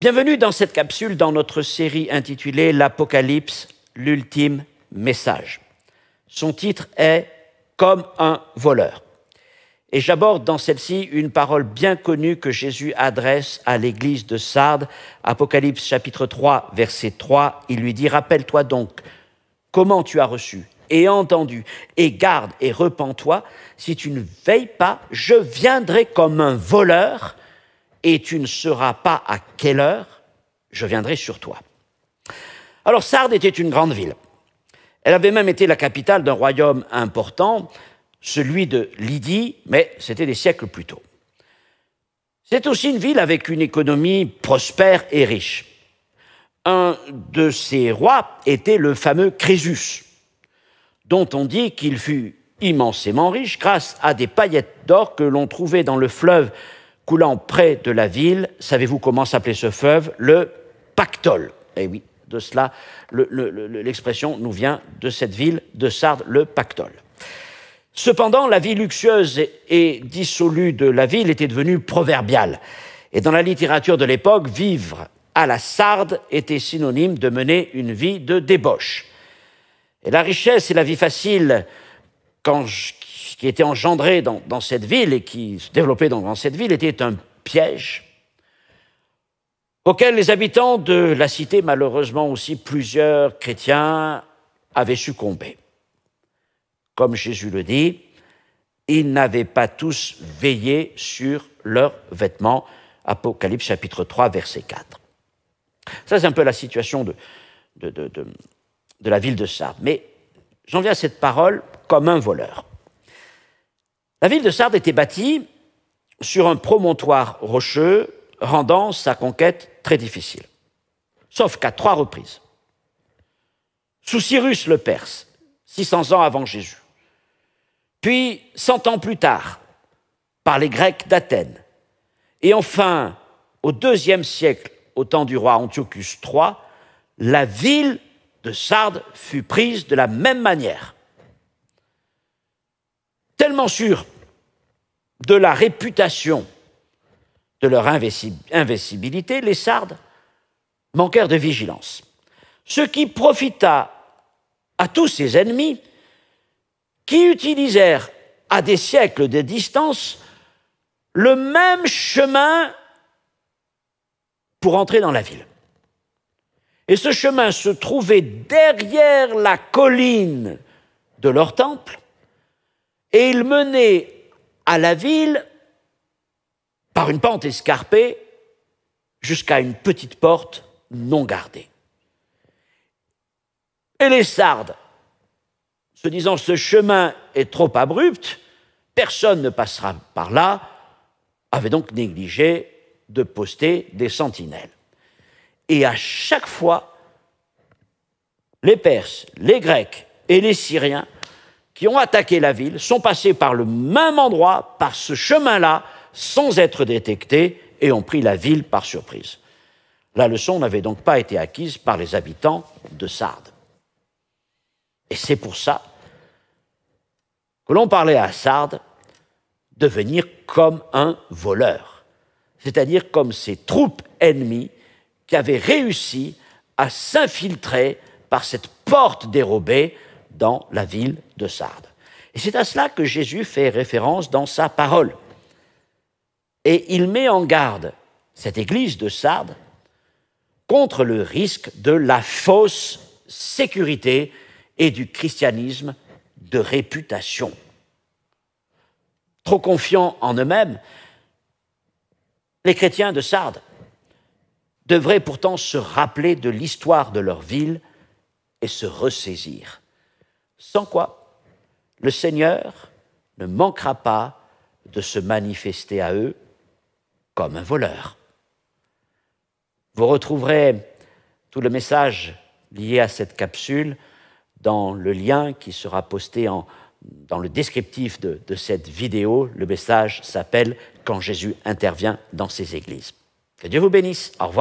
Bienvenue dans cette capsule dans notre série intitulée L'Apocalypse, l'ultime message. Son titre est « Comme un voleur ». Et j'aborde dans celle-ci une parole bien connue que Jésus adresse à l'église de Sardes. Apocalypse chapitre 3, verset 3, il lui dit « Rappelle-toi donc comment tu as reçu et entendu, et garde et repens-toi. Si tu ne veilles pas, je viendrai comme un voleur, et tu ne sauras pas à quelle heure je viendrai sur toi. » Alors Sardes était une grande ville. Elle avait même été la capitale d'un royaume important, celui de Lydie, mais c'était des siècles plus tôt. C'est aussi une ville avec une économie prospère et riche. Un de ses rois était le fameux Crésus, dont on dit qu'il fut immensément riche grâce à des paillettes d'or que l'on trouvait dans le fleuve coulant près de la ville. Savez-vous comment s'appelait ce fleuve? Le Pactole. Eh oui, de cela, l'expression nous vient de cette ville de Sardes, le Pactole. Cependant, la vie luxueuse et dissolue de la ville était devenue proverbiale. Et dans la littérature de l'époque, vivre à la Sarde était synonyme de mener une vie de débauche. Et la richesse et la vie facile qui était engendrée dans cette ville et qui se développait dans cette ville était un piège auquel les habitants de la cité, malheureusement aussi plusieurs chrétiens, avaient succombé. Comme Jésus le dit, ils n'avaient pas tous veillé sur leurs vêtements. Apocalypse chapitre 3, verset 4. Ça, c'est un peu la situation de la ville de Sardes. Mais j'en viens à cette parole comme un voleur. La ville de Sardes était bâtie sur un promontoire rocheux, rendant sa conquête très difficile. Sauf qu'à 3 reprises, sous Cyrus le Perse, 600 ans avant Jésus, puis 100 ans plus tard, par les Grecs d'Athènes, et enfin, au IIe siècle, au temps du roi Antiochus III, la ville de Sardes fut prise de la même manière. Tellement sûrs de la réputation de leur invincibilité, les Sardes manquèrent de vigilance, ce qui profita à tous ses ennemis qui utilisèrent à des siècles de distance le même chemin pour entrer dans la ville. Et ce chemin se trouvait derrière la colline de leur temple, et il menait à la ville par une pente escarpée jusqu'à une petite porte non gardée. Et les Sardes, se disant ce chemin est trop abrupt, personne ne passera par là, avaient donc négligé de poster des sentinelles. Et à chaque fois, les Perses, les Grecs et les Syriens qui ont attaqué la ville sont passés par le même endroit, par ce chemin-là, sans être détectés, et ont pris la ville par surprise. La leçon n'avait donc pas été acquise par les habitants de Sardes. Et c'est pour ça que l'on parlait à Sardes de venir comme un voleur, c'est-à-dire comme ces troupes ennemies qui avaient réussi à s'infiltrer par cette porte dérobée dans la ville de Sardes. Et c'est à cela que Jésus fait référence dans sa parole. Et il met en garde cette église de Sardes contre le risque de la fausse sécurité et du christianisme de réputation. Trop confiants en eux-mêmes, les chrétiens de Sardes devraient pourtant se rappeler de l'histoire de leur ville et se ressaisir. Sans quoi, le Seigneur ne manquera pas de se manifester à eux comme un voleur. Vous retrouverez tout le message lié à cette capsule dans le lien qui sera posté dans le descriptif de cette vidéo. Le message s'appelle « Quand Jésus intervient dans ses églises ». Que Dieu vous bénisse. Au revoir.